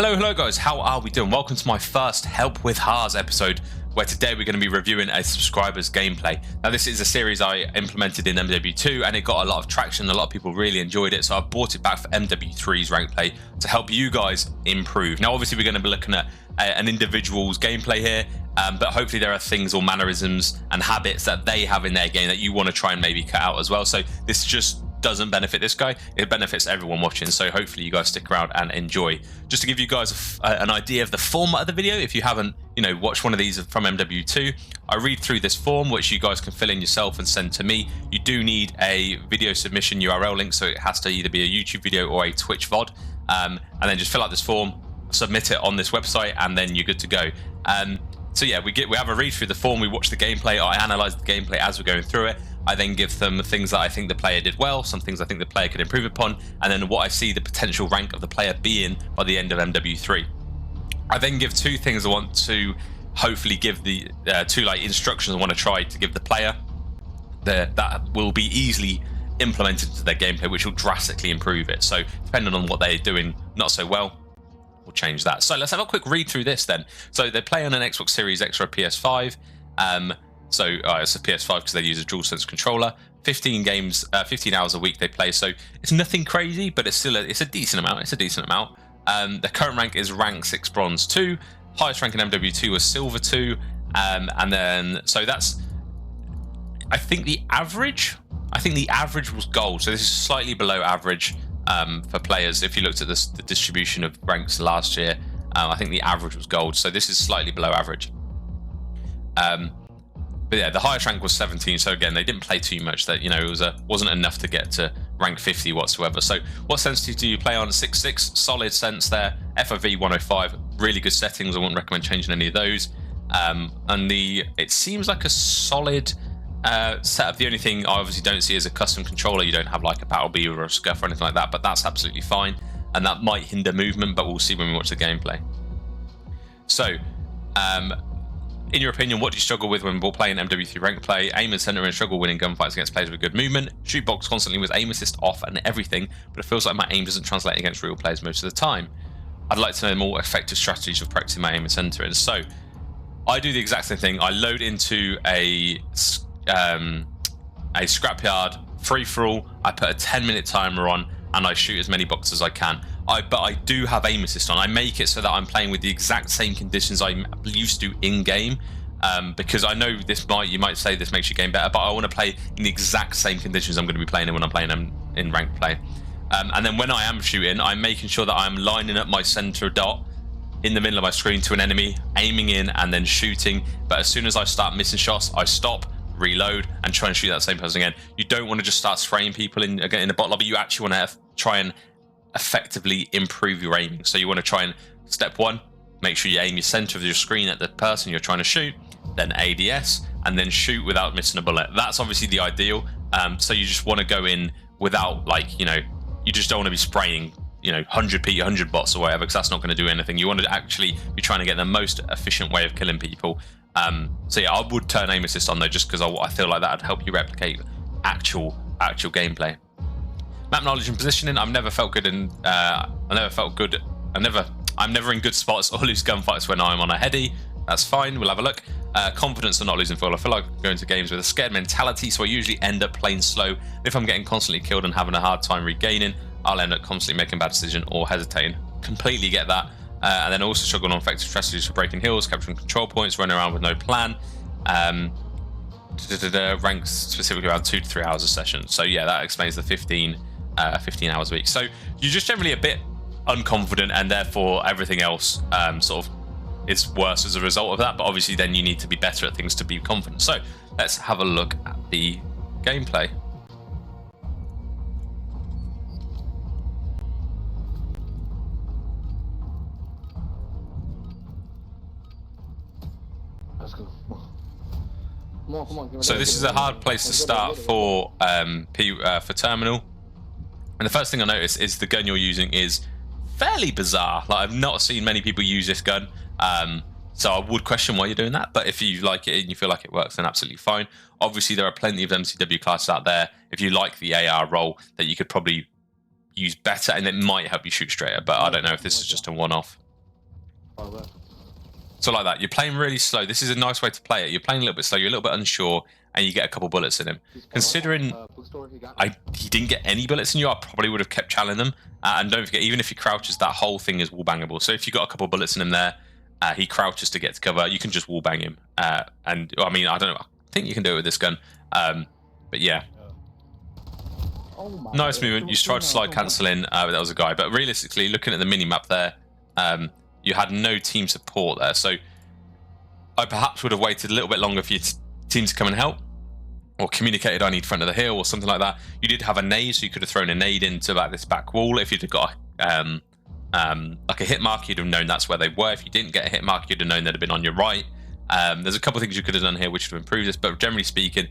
Hello guys, how are we doing? Welcome to my first Help with Harrz episode, where today we're going to be reviewing a subscriber's gameplay. Now this is a series I implemented in MW2 and it got a lot of traction, a lot of people really enjoyed it, so I've brought it back for MW3's Ranked play to help you guys improve. Now obviously we're going to be looking at an individual's gameplay here, but hopefully there are things or mannerisms and habits that they have in their game that you want to try and maybe cut out as well. So this just doesn't benefit this guy, it benefits everyone watching, so hopefully you guys stick around and enjoy. Just to give you guys an idea of the format of the video, if you haven't watched one of these from MW2, I read through this form which you guys can fill in yourself and send to me. You do need a video submission URL link, so it has to either be a YouTube video or a Twitch VOD, and then just fill out this form, submit it on this website, and then you're good to go. So yeah, we have a read through the form, we watch the gameplay, I analyze the gameplay as we're going through it. I then give them things that I think the player did well, some things I think the player could improve upon, and then what I see the potential rank of the player being by the end of MW3. I then give two things I want to hopefully give the two instructions I want to try to give the player that will be easily implemented into their gameplay, which will drastically improve it. So depending on what they're doing not so well, we'll change that. So let's have a quick read through this then. So they play on an Xbox Series X or a PS5. So it's a PS5 because they use a DualSense controller. 15 hours a week they play, so it's nothing crazy, but it's a decent amount. The current rank is rank 6 bronze 2. Highest rank in MW2 was silver 2, and then so that's I think the average was gold. So this is slightly below average for players. If you looked at the distribution of ranks last year, I think the average was gold. So this is slightly below average. But yeah, the highest rank was 17, so again, they didn't play too much. That it wasn't enough to get to rank 50 whatsoever. So what sensitivity do you play on? 6.6, solid sense there. FOV 105, really good settings. I wouldn't recommend changing any of those. And it seems like a solid setup. The only thing I obviously don't see is a custom controller. You don't have like a Battle Beaver or a Scuff or anything like that, but that's absolutely fine. And that might hinder movement, but we'll see when we watch the gameplay. So, in your opinion, what do you struggle with when we're playing MW3 Ranked play? Aim and center and struggle winning gunfights against players with good movement. Shoot box constantly with aim assist off and everything, but it feels like my aim doesn't translate against real players most of the time. I'd like to know more effective strategies of practicing my aim and centering. So I do the exact same thing. I load into a scrapyard free-for-all. I put a 10-minute timer on and I shoot as many boxes as I can. But I do have aim assist on. I make it so that I'm playing with the exact same conditions I'm used to in game, because I know you might say this makes your game better, but I want to play in the exact same conditions I'm going to be playing in when I'm playing in ranked play. And then when I am shooting, I'm making sure that I'm lining up my center dot in the middle of my screen to an enemy, aiming in and then shooting. But as soon as I start missing shots, I stop, reload, and try and shoot that same person again. You don't want to just start spraying people in the bot lobby. You actually want to try and effectively improve your aiming. So you want to try and step one, make sure you aim your center of your screen at the person you're trying to shoot, then ADS, and then shoot without missing a bullet. That's obviously the ideal. So you just want to go in without you just don't want to be spraying 100 bots or whatever, because that's not going to do anything. You want to actually be trying to get the most efficient way of killing people. So yeah, I would turn aim assist on though, just because I feel like that would help you replicate actual gameplay. Map knowledge and positioning. I've never felt good in. I'm never in good spots or lose gunfights when I'm on a heady. That's fine. We'll have a look. Confidence and not losing fuel. I feel like I go into games with a scared mentality, so I usually end up playing slow. If I'm getting constantly killed and having a hard time regaining, I'll end up constantly making bad decisions or hesitating. Completely get that. And then also struggle on effective strategies for breaking hills, capturing control points, running around with no plan. Ranks specifically around 2 to 3 hours a session. So yeah, that explains the 15 hours a week. So you're just generally a bit unconfident, and therefore everything else sort of is worse as a result of that. But obviously then you need to be better at things to be confident. So let's have a look at the gameplay. Come on, so this is a hard place to start for terminal. And the first thing I notice is the gun you're using is fairly bizarre. I've not seen many people use this gun. So I would question why you're doing that. But if you like it and you feel like it works, then absolutely fine. Obviously, there are plenty of MCW classes out there, if you like the AR role, that you could probably use better, and it might help you shoot straighter. But I don't know if this is just a one-off. So like that, you're playing really slow. This is a nice way to play it. You're playing a little bit slow, you're a little bit unsure, and you get a couple bullets in him. Considering he didn't get any bullets in you, I probably would have kept challenging them. And don't forget, even if he crouches, that whole thing is wall bangable. So if you got a couple bullets in him there, he crouches to get to cover, you can just wall bang him. And I mean, I don't know, I think you can do it with this gun. But yeah. Nice movement. You tried to slide cancel in, but that was a guy. But realistically, looking at the mini map there, you had no team support there, so I perhaps would have waited a little bit longer for your team to come and help, or communicated I need front of the hill or something like that. You did have a nade, so you could have thrown a nade into about this back wall. If you'd have got like a hit mark, you'd have known that's where they were. If you didn't get a hit mark, you'd have known they'd have been on your right. There's a couple of things you could have done here which would have improved this, but generally speaking,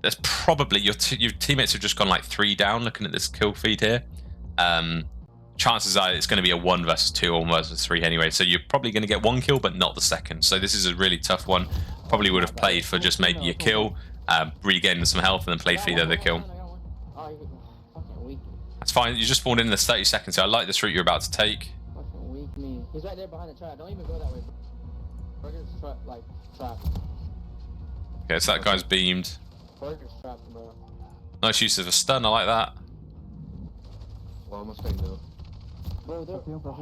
there's probably your teammates have just gone like 3 down. Looking at this kill feed here, chances are it's going to be a 1 versus 2 or 1 versus 3 anyway. So you're probably going to get 1 kill, but not the second. So this is a really tough one. Probably would have played for just maybe a kill, regaining some health, and then played for the other kill. That's fine. You just spawned in this 30 seconds. So I like this route you're about to take. He's right there behind the trap. Don't even go that way. Burger's trap. Okay, so that guy's beamed. Burger's trapped, bro. Nice use of a stun. I like that. Well, almost fake though.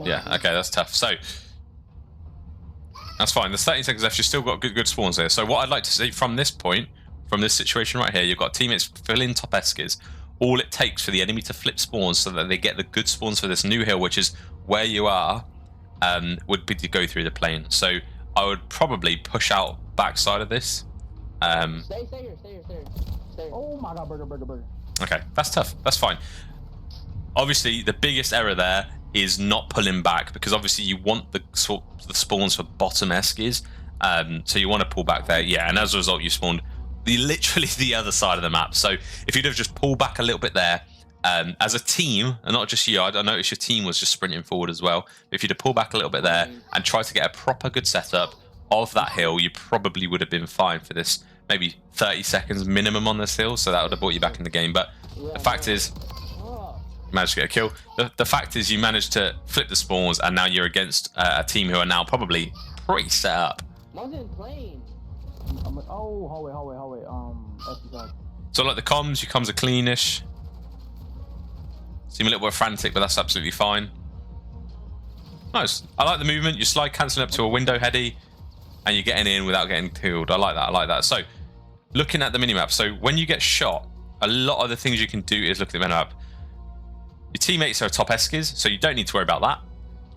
Yeah, okay, that's tough. So that's fine. There's 30 seconds left. You've still got good spawns there. So what I'd like to see from this point, from this situation right here, you've got teammates filling top eskies. All it takes for the enemy to flip spawns so that they get the good spawns for this new hill, which is where you are, would be to go through the plane. So I would probably push out backside of this. Stay here. Oh my god, burger. Okay, that's tough. That's fine. Obviously, the biggest error there is not pulling back, because obviously you want the spawns for bottom eskies. So you want to pull back there. Yeah, and as a result, you spawned literally the other side of the map. So if you'd have just pulled back a little bit there, as a team, and not just you, I noticed your team was just sprinting forward as well. But if you'd have pulled back a little bit there and tried to get a proper good setup of that hill, you probably would have been fine for this, maybe 30 seconds minimum on this hill. So that would have brought you back in the game. But the fact is, you managed to get a kill. The fact is, you managed to flip the spawns, and now you're against a team who are now probably pretty set up. Hallway. So like the comms, your comms are cleanish. Seem a little bit frantic, but that's absolutely fine. Nice. I like the movement. You slide cancelling up to a window heady, and you're getting in without getting killed. I like that. So looking at the minimap, so when you get shot, a lot of the things you can do is look at the minimap. Your teammates are top eskies, so you don't need to worry about that.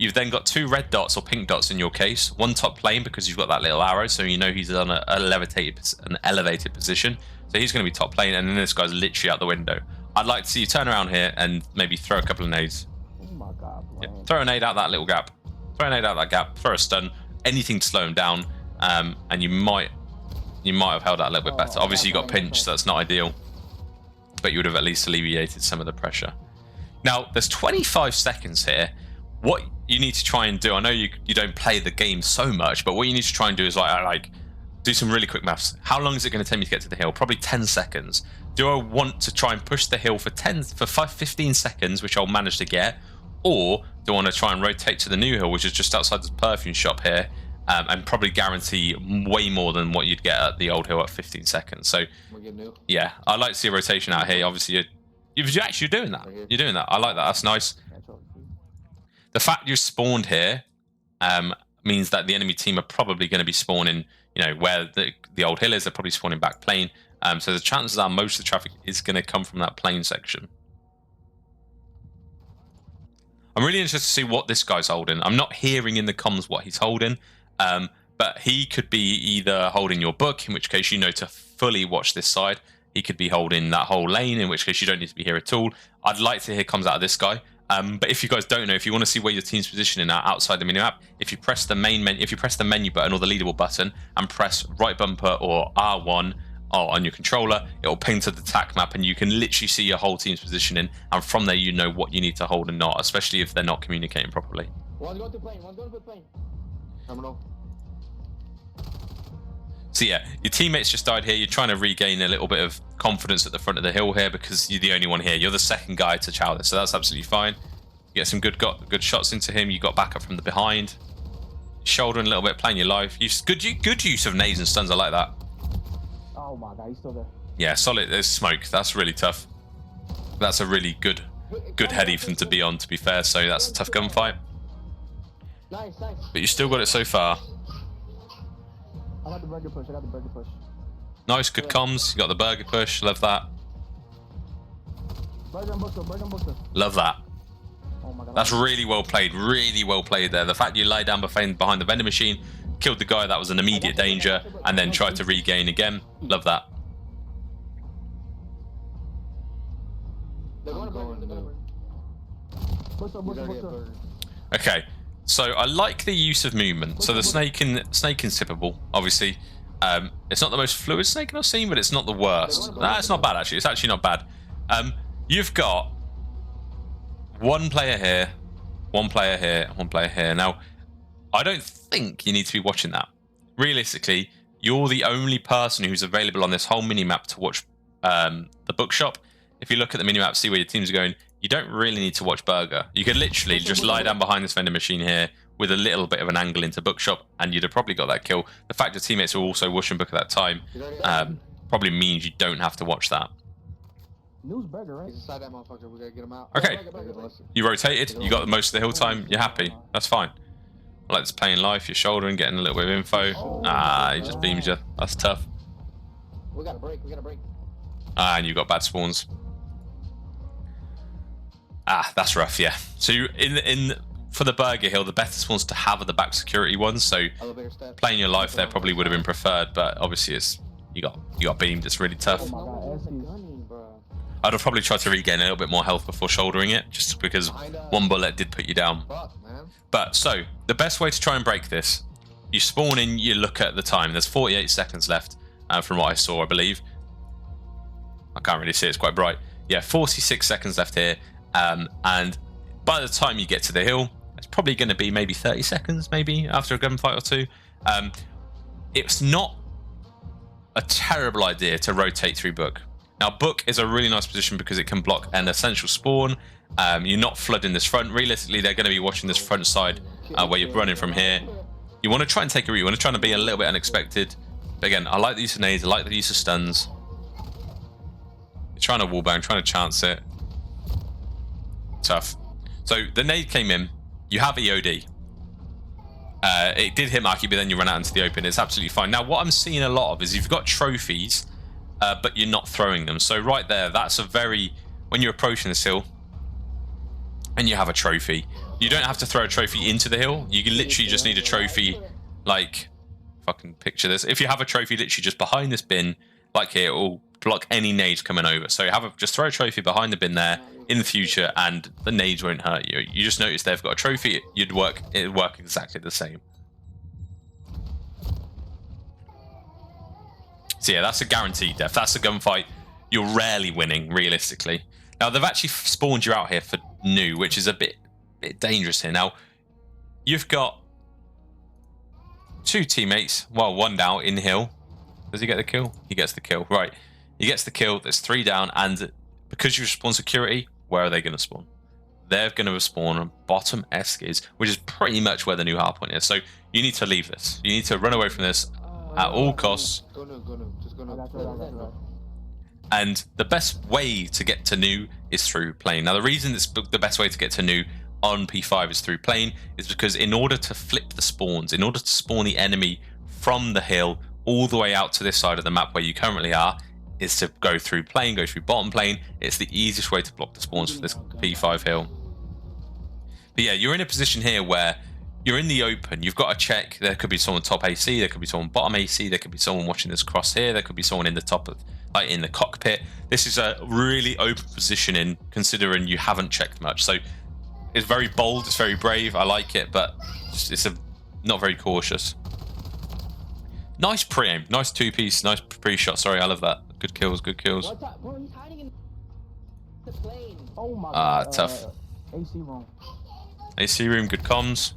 You've then got 2 red dots or pink dots in your case. 1 top plane, because you've got that little arrow, so you know he's on an elevated position. So he's going to be top plane, and then this guy's literally out the window. I'd like to see you turn around here and maybe throw a couple of nades. Oh my god, yeah, throw a nade out that little gap. Throw a nade out that gap. Throw a stun. Anything to slow him down, and you might have held that a little bit better. Obviously, you got pinched, so that's not ideal, but you would have at least alleviated some of the pressure. Now, there's 25 seconds here. What you need to try and do, I know you don't play the game so much, but what you need to try and do is like do some really quick maths. How long is it going to take me to get to the hill? Probably 10 seconds. Do I want to try and push the hill for 15 seconds, which I'll manage to get, or do I want to try and rotate to the new hill, which is just outside this perfume shop here, and probably guarantee way more than what you'd get at the old hill at 15 seconds. So yeah, I'd like to see a rotation out here. Obviously, you're actually doing that. You're doing that. I like that. That's nice. The fact you spawned here means that the enemy team are probably going to be spawning, where the old hill is. They're probably spawning back plane. So the chances are most of the traffic is going to come from that plane section. I'm really interested to see what this guy's holding. I'm not hearing in the comms what he's holding, but he could be either holding your book, in which case you know to fully watch this side. He could be holding that whole lane, in which case you don't need to be here at all. I'd like to hear comms out of this guy. But if you guys don't know, if you want to see where your team's positioning are outside the minimap, if you press the menu button or the leaderboard button and press right bumper or R1 on your controller, it will ping to the TAC map, and you can literally see your whole team's positioning, and from there you know what you need to hold and not, especially if they're not communicating properly. One's going to plane. Terminal. So yeah, your teammates just died here. You're trying to regain a little bit of confidence at the front of the hill here, because you're the only one here. You're the second guy to chow this, so that's absolutely fine. You get some good shots into him. You got backup from the behind. shouldering a little bit, playing your life. Good use of nades and stuns. I like that. Oh my god, he's still there. Yeah, solid. There's smoke. That's really tough. That's a really good heady for them to be on, to be fair. So that's a tough gunfight. Nice. But you still got it so far. I got the burger push. Nice, good comms. You got the burger push. Love that. Burger and booster. Love that. Oh my god. That's really well played. Really well played there. The fact you lie down behind the vending machine, killed the guy that was in immediate danger, and then tried to regain again. Love that. Okay, so I like the use of movement. So the snake incippable, obviously. It's not the most fluid snake I've seen, but it's not the worst. Nah, it's not bad actually. It's actually not bad. You've got one player here, one player here, one player here. Now, I don't think you need to be watching that. Realistically, you're the only person who's available on this whole mini-map to watch the bookshop. If you look at the mini-map, see where your teams are going, you don't really need to watch Burger. You could literally just lie down behind this vending machine here with a little bit of an angle into bookshop, and you'd have probably got that kill. The fact your teammates are also watching book at that time probably means you don't have to watch that. News Burger, right? He's inside that motherfucker. We gotta get him out. Okay. You rotated. You got most of the hill time. You're happy. That's fine. I like this playing life. You're shouldering, getting a little bit of info. He just beams you. That's tough. We gotta break. And you got bad spawns. That's rough. Yeah. So for the Burger Hill, the better spawns to have are the back security ones. So playing your life there probably would have been preferred, but obviously you got beamed. It's really tough. I'd have probably tried to regain a little bit more health before shouldering it, just because one bullet did put you down. But so the best way to try and break this, you spawn in, you look at the time. There's 48 seconds left from what I saw, I believe. I can't really see, it's quite bright. Yeah, 46 seconds left here. And by the time you get to the hill, it's probably going to be maybe 30 seconds, maybe after a gunfight or two. It's not a terrible idea to rotate through book. Now, book is a really nice position because it can block an essential spawn. You're not flooding this front. Realistically, they're going to be watching this front side where you're running from here. You want to try and take a route. You want to try and be a little bit unexpected. But again, I like the use of nades. I like the use of stuns. You're trying to wallbang, trying to chance it. Tough. So the nade came in. You have EOD. It did hit Marky, but then you run out into the open. It's absolutely fine. Now, what I'm seeing a lot of is you've got trophies, but you're not throwing them. So right there, that's a very... When you're approaching this hill and you have a trophy, you don't have to throw a trophy into the hill. You can literally just need a trophy, like... Fucking picture this. If you have a trophy literally just behind this bin, like here, it will block any nades coming over. So just throw a trophy behind the bin there in the future, and the nades won't hurt you. You just notice they've got a trophy. It'd work exactly the same. So yeah, that's a guaranteed death. That's a gunfight you're rarely winning, realistically. Now they've actually spawned you out here for new, which is a bit dangerous here. Now you've got two teammates, well, one down in hill. Does he get the kill? He gets the kill, right. He gets the kill, there's 3 down, and because you spawn security, where are they going to spawn? They're going to spawn on bottom Eskies, which is pretty much where the new hardpoint is. So you need to leave this. You need to run away from this at all costs. Go no. And the best way to get to new is through plane. Now the reason it's the best way to get to new on P5 is through plane is because in order to flip the spawns, in order to spawn the enemy from the hill all the way out to this side of the map where you currently are, is to go through plane, go through bottom plane. It's the easiest way to block the spawns for this P5 hill. But yeah, you're in a position here where you're in the open. You've got to check. There could be someone top AC, there could be someone bottom AC, there could be someone watching this cross here, there could be someone in the top of, like in the cockpit. This is a really open positioning considering you haven't checked much. So it's very bold, it's very brave. I like it, but it's not very cautious. Nice pre-aim, nice 2-piece, nice pre-shot. Sorry, I love that. Good kills, good kills. What's up? Bro, he's hiding in the plane. Oh my god. Tough. AC room. AC room, good comms.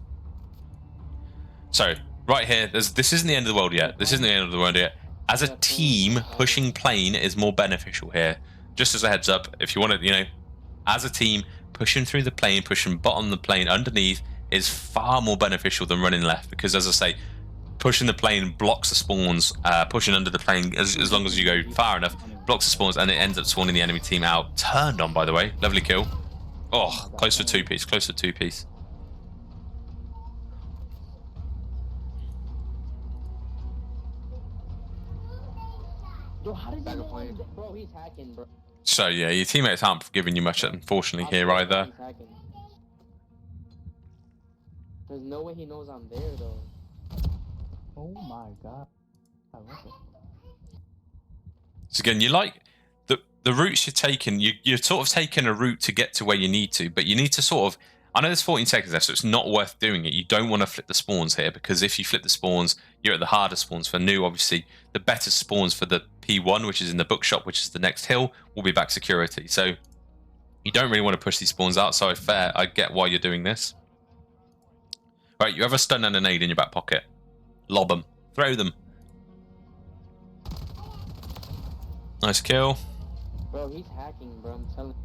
So, right here, this isn't the end of the world yet. This isn't the end of the world yet. As a team, pushing plane is more beneficial here. Just as a heads up, if you want to, as a team, pushing through the plane, pushing bottom the plane underneath is far more beneficial than running left, because as I say, pushing the plane blocks the spawns, pushing under the plane as long as you go far enough, blocks the spawns, and it ends up spawning the enemy team out. Turned on, by the way. Lovely kill. Oh, close to two-piece, close to two-piece. Bro, how did you know? Bro, he's hacking, bro. So yeah, your teammates aren't giving you much, unfortunately, here either. There's no way he knows I'm there, though. Oh my god. So again, you like the routes you're taking. You're sort of taking a route to get to where you need to, but you need to sort of. I know there's 14 seconds left, so it's not worth doing it. You don't want to flip the spawns here, because if you flip the spawns, you're at the harder spawns. For new, obviously, the better spawns for the P1, which is in the bookshop, which is the next hill, will be back security. So you don't really want to push these spawns out. So I get why you're doing this. Right, you have a stun and a nade in your back pocket. Lob them. Throw them. Nice kill. Bro, he's hacking, bro. I'm telling you.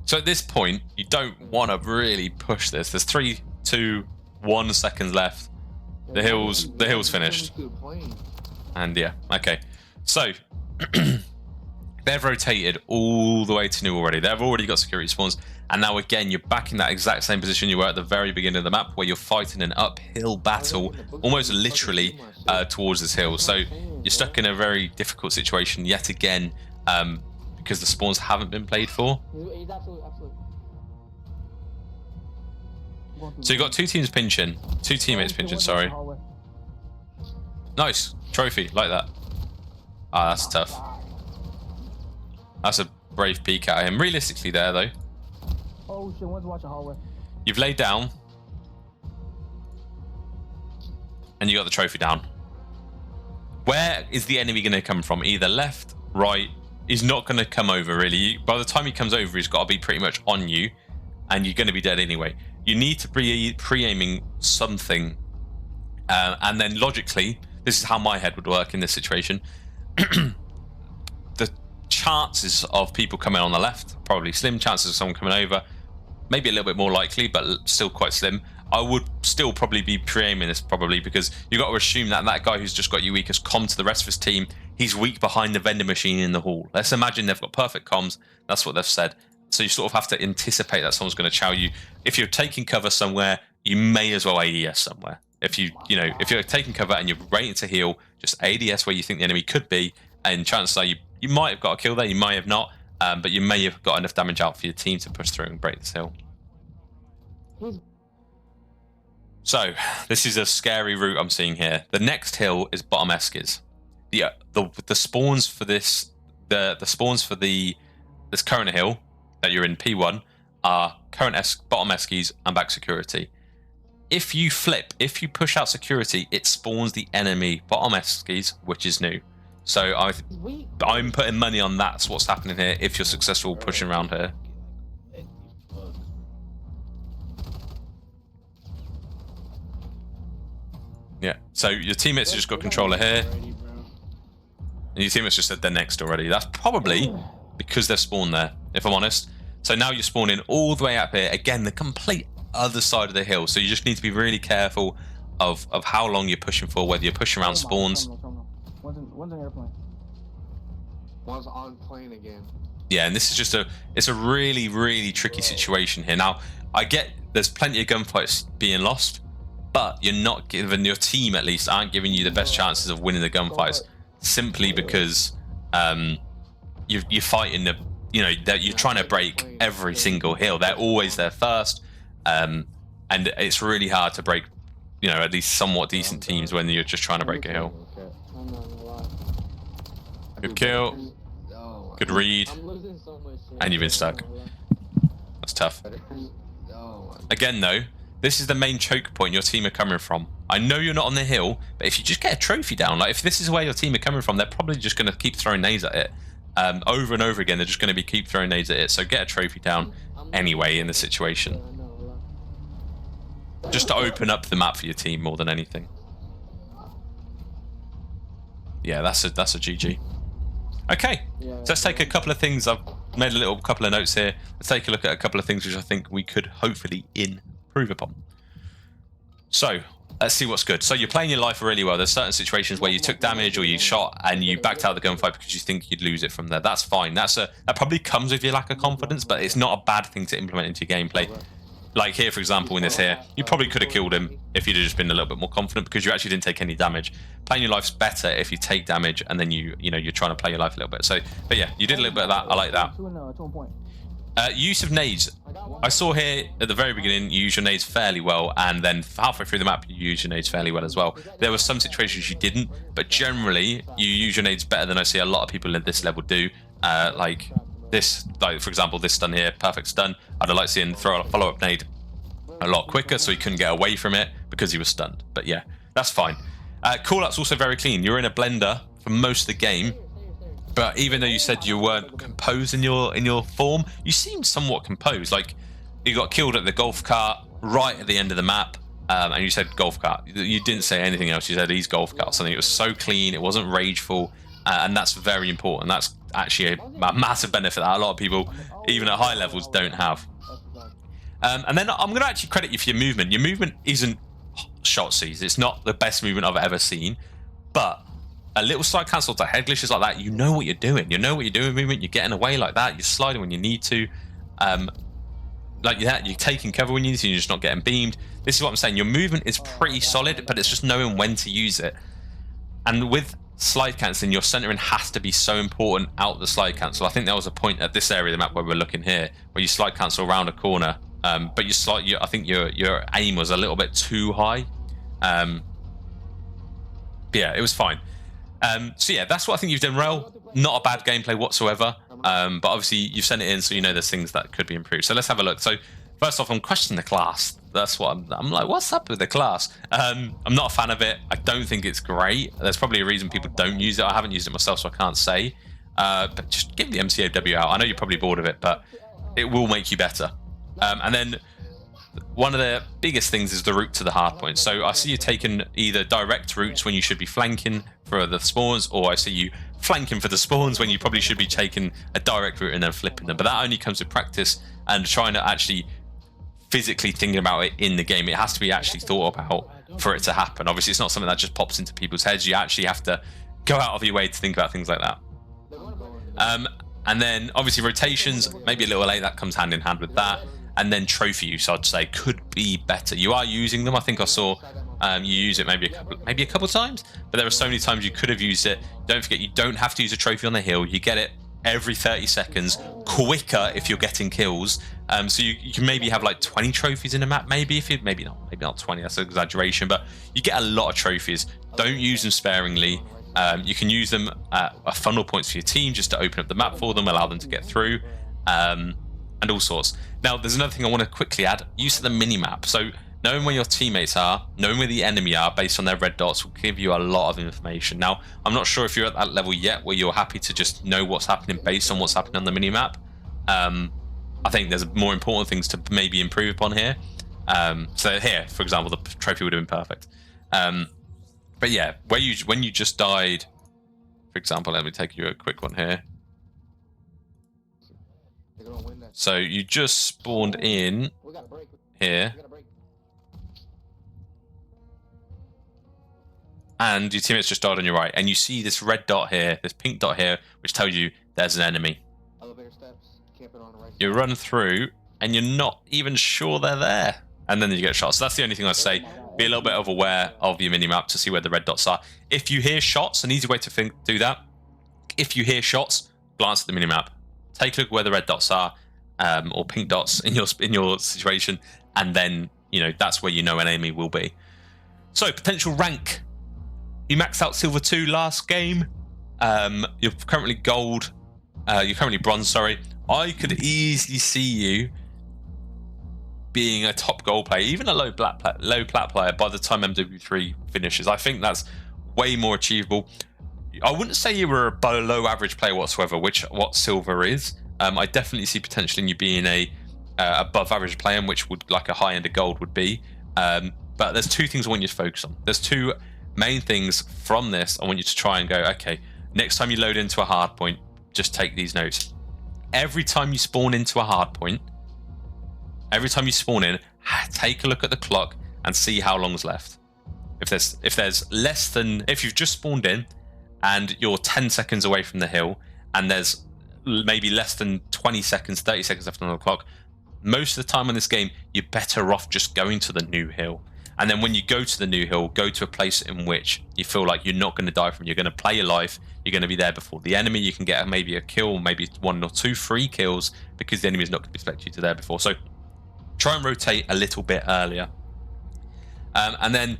So at this point, you don't want to really push this. There's 3, 2, 1 seconds left. The hill's finished. And yeah, okay. So they've rotated all the way to new already. They've already got security spawns. And now again, you're back in that exact same position you were at the very beginning of the map, where you're fighting an uphill battle, almost literally towards this hill. So you're stuck in a very difficult situation yet again, because the spawns haven't been played for. He's absolutely. So you've got two teams pinching, two teammates pinching, sorry. Nice. Trophy, like that. Ah, that's tough. That's a brave peek at him. Realistically there, though. Oh shit, one's watching hallway. You've laid down. And you got the trophy down. Where is the enemy going to come from? Either left, right. He's not going to come over, really. By the time he comes over, he's got to be pretty much on you. And you're going to be dead anyway. You need to be pre-aiming something. And then logically, this is how my head would work in this situation. The chances of people coming on the left, probably slim. Chances of someone coming over, maybe a little bit more likely, but still quite slim. I would still probably be pre-aiming this, probably, because you've got to assume that that guy who's just got you weak has come to the rest of his team. He's weak behind the vending machine in the hall. Let's imagine they've got perfect comms. That's what they've said. So you sort of have to anticipate that someone's going to chow you. If you're taking cover somewhere, you may as well ADS somewhere. If if you're taking cover and you're waiting to heal, just ADS where you think the enemy could be, and chances are you might have got a kill there, you might have not, but you may have got enough damage out for your team to push through and break this hill. So this is a scary route I'm seeing here. The next hill is bottom Eskies. The spawns for this, the spawns for this current hill that you're in, P1, are current bottom Eskies and back security. If you push out security, it spawns the enemy bottom Eskies, which is new. So I'm putting money on that's what's happening here if you're successful pushing around here. Yeah, so your teammates just got controller here. And your teammates just said they're next already. That's probably because they've spawned there, if I'm honest. So now you're spawning all the way up here. Again, the complete other side of the hill. So you just need to be really careful of how long you're pushing for, whether you're pushing around spawns. One's on airplane. One's on plane again. Yeah, and this is just it's a really, really tricky situation here. Now, I get there's plenty of gunfights being lost, but you're not giving, your team at least aren't giving you the best chances of winning the gunfights, simply because you're fighting that you're trying to break every single hill. They're always there first, and it's really hard to break at least somewhat decent teams when you're just trying to break a hill. Good kill, good read, and you've been stuck. That's tough. Again though, this is the main choke point your team are coming from. I know you're not on the hill, but if you just get a trophy down, like if this is where your team are coming from, they're probably just going to keep throwing nades at it. Over and over again, they're just going to keep throwing nades at it. So get a trophy down anyway in the situation. Just to open up the map for your team more than anything. Yeah, that's a GG. Okay, so let's take a couple of things. I've made a couple of notes here. Let's take a look at a couple of things which I think we could hopefully improve upon. So let's see what's good. So you're playing your life really well. There's certain situations where you took damage or you shot and you backed out of the gunfight because you think you'd lose it from there. That's fine. That probably comes with your lack of confidence, but it's not a bad thing to implement into your gameplay. Like here, for example, in this here, you probably could have killed him if you'd have just been a little bit more confident because you actually didn't take any damage. Playing your life's better if you take damage and then you're trying to play your life a little bit. So, but yeah, you did a little bit of that. I like that. Use of nades. I saw here at the very beginning you use your nades fairly well, and then halfway through the map you use your nades fairly well as well. There were some situations you didn't, but generally you use your nades better than I see a lot of people at this level do. Like for example, this stun here, perfect stun. I'd have liked seeing throw a follow-up nade a lot quicker so he couldn't get away from it because he was stunned. But yeah, that's fine. Call-up's also very clean. You're in a blender for most of the game. But even though you said you weren't composed in your form, you seemed somewhat composed. Like you got killed at the golf cart right at the end of the map, and you said golf cart. You didn't say anything else. You said he's golf cart. Something. It was so clean. It wasn't rageful, and that's very important. That's actually a massive benefit that a lot of people, even at high levels, don't have. And then I'm going to actually credit you for your movement. Your movement isn't shot sees. It's not the best movement I've ever seen, but a little slide cancel to head glitches like that, you know what you're doing. You know what you're doing movement. You're getting away like that. You're sliding when you need to. Like that, you're taking cover when you need to. You're just not getting beamed. This is what I'm saying. Your movement is pretty solid, but it's just knowing when to use it. And with slide cancelling, your centering has to be so important out the slide cancel. I think there was a point at this area of the map where we're looking here, where you slide cancel around a corner, but I think your aim was a little bit too high. Yeah, it was fine. So yeah, that's what I think you've done well. Not a bad gameplay whatsoever. But obviously you've sent it in, so you know there's things that could be improved. So let's have a look. So first off, I'm questioning the class. That's what I'm like, what's up with the class? I'm not a fan of it. I don't think it's great. There's probably a reason people don't use it. I haven't used it myself, so I can't say. But just give the MCAW out. I know you're probably bored of it, but it will make you better. And then one of the biggest things is the route to the hard point. So I see you taking either direct routes when you should be flanking for the spawns, or I see you flanking for the spawns when you probably should be taking a direct route and then flipping them. But that only comes with practice and trying to actually physically thinking about it in the game. It has to be actually thought about for it to happen. Obviously, it's not something that just pops into people's heads. You actually have to go out of your way to think about things like that. And then obviously rotations, maybe a little late, that comes hand in hand with that. And then trophy use, I'd say, could be better. You are using them. I think I saw you use it maybe a couple times, but there are so many times you could have used it. Don't forget, you don't have to use a trophy on the hill. You get it every 30 seconds, quicker if you're getting kills. So you can maybe have like 20 trophies in a map, maybe not 20. That's an exaggeration, but you get a lot of trophies. Don't use them sparingly. You can use them at funnel points for your team just to open up the map for them, allow them to get through. And all sorts. Now, there's another thing I want to quickly add. Use of the mini-map. So, knowing where your teammates are, knowing where the enemy are based on their red dots will give you a lot of information. Now, I'm not sure if you're at that level yet where you're happy to just know what's happening based on what's happening on the mini-map. I think there's more important things to maybe improve upon here. So here, for example, the trophy would have been perfect. But yeah, when you just died, for example, let me take you a quick one here. So you just spawned in here, and your teammates just died on your right, and you see this red dot here, this pink dot here, which tells you there's an enemy. You run through, and you're not even sure they're there, and then you get shot. So that's the only thing I'd say. Be a little bit aware of your minimap to see where the red dots are. If you hear shots, an easy way to do that. If you hear shots, glance at the minimap. Take a look where the red dots are. Or pink dots in your situation, and then that's where an enemy will be. So potential rank. You maxed out silver 2 last game. You're currently gold. You're currently bronze. Sorry. I could easily see you being a top gold player, even a low plat player by the time MW3 finishes. I think that's way more achievable. I wouldn't say you were a below average player whatsoever, what silver is. I definitely see potential in you being a above average player, which would like a high end of gold would be. But there's two things I want you to focus on. There's two main things from this I want you to try and go, okay, next time you load into a hard point, just take these notes. Every time you spawn into a hard point, every time you spawn in, take a look at the clock and see how long's left. If there's less than, if you've just spawned in and you're 10 seconds away from the hill and there's maybe less than 20 seconds, 30 seconds left on the clock, most of the time in this game, you're better off just going to the new hill. And then when you go to the new hill, go to a place in which you feel like you're not going to die from. You're going to play your life. You're going to be there before the enemy. You can get maybe a kill, maybe 1 or 2 free kills because the enemy is not going to expect you to there before. So try and rotate a little bit earlier. And then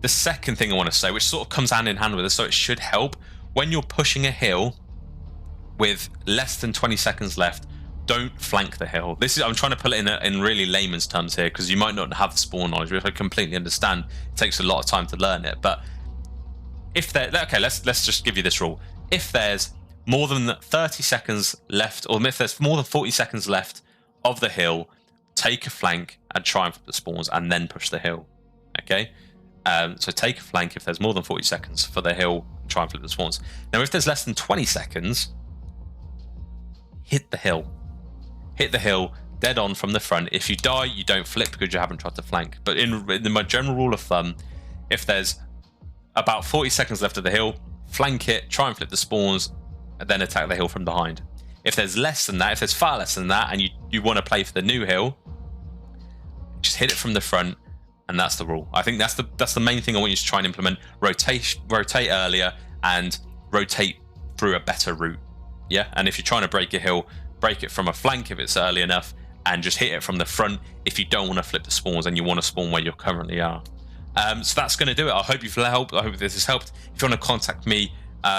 the second thing I want to say, which sort of comes hand in hand with this, so it should help, when you're pushing a hill with less than 20 seconds left, don't flank the hill. This is, I'm trying to put it in really layman's terms here because you might not have the spawn knowledge, which I completely understand. It takes a lot of time to learn it. But if there, okay, let's just give you this rule. If there's more than 30 seconds left, or if there's more than 40 seconds left of the hill, take a flank and try and flip the spawns and then push the hill. Okay? So take a flank if there's more than 40 seconds for the hill, and try and flip the spawns. Now, if there's less than 20 seconds, hit the hill. Hit the hill dead on from the front. If you die, you don't flip because you haven't tried to flank. But in my general rule of thumb, if there's about 40 seconds left of the hill, flank it, try and flip the spawns, and then attack the hill from behind. If there's less than that, if there's far less than that, and you want to play for the new hill, just hit it from the front, and that's the rule. I think that's the main thing I want you to try and implement. Rotate earlier and rotate through a better route. Yeah, and if you're trying to break a hill, break it from a flank if it's early enough, and just hit it from the front if you don't want to flip the spawns and you want to spawn where you currently are. So that's going to do it. I hope you've helped. I hope this has helped. If you want to contact me,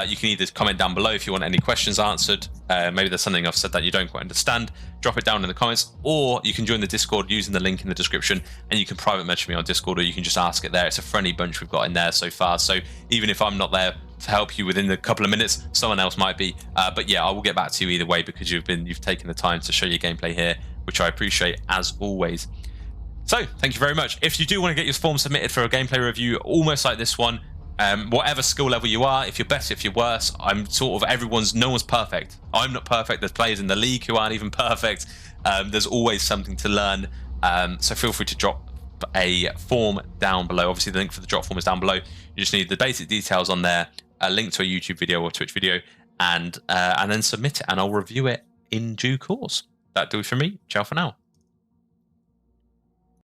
you can either comment down below if you want any questions answered. Maybe there's something I've said that you don't quite understand. Drop it down in the comments, or you can join the Discord using the link in the description, and you can private message me on Discord, or you can just ask it there. It's a friendly bunch we've got in there so far. So even if I'm not there to help you within a couple of minutes, someone else might be. But yeah, I will get back to you either way because you've taken the time to show your gameplay here, which I appreciate as always. So thank you very much. If you do want to get your form submitted for a gameplay review, almost like this one, whatever skill level you are, if you're best, if you're worse, I'm sort of no one's perfect. I'm not perfect. There's players in the league who aren't even perfect. There's always something to learn. So feel free to drop a form down below. Obviously the link for the drop form is down below. You just need the basic details on there, a link to a YouTube video or Twitch video, and then submit it, and I'll review it in due course. That'll do it for me. Ciao for now.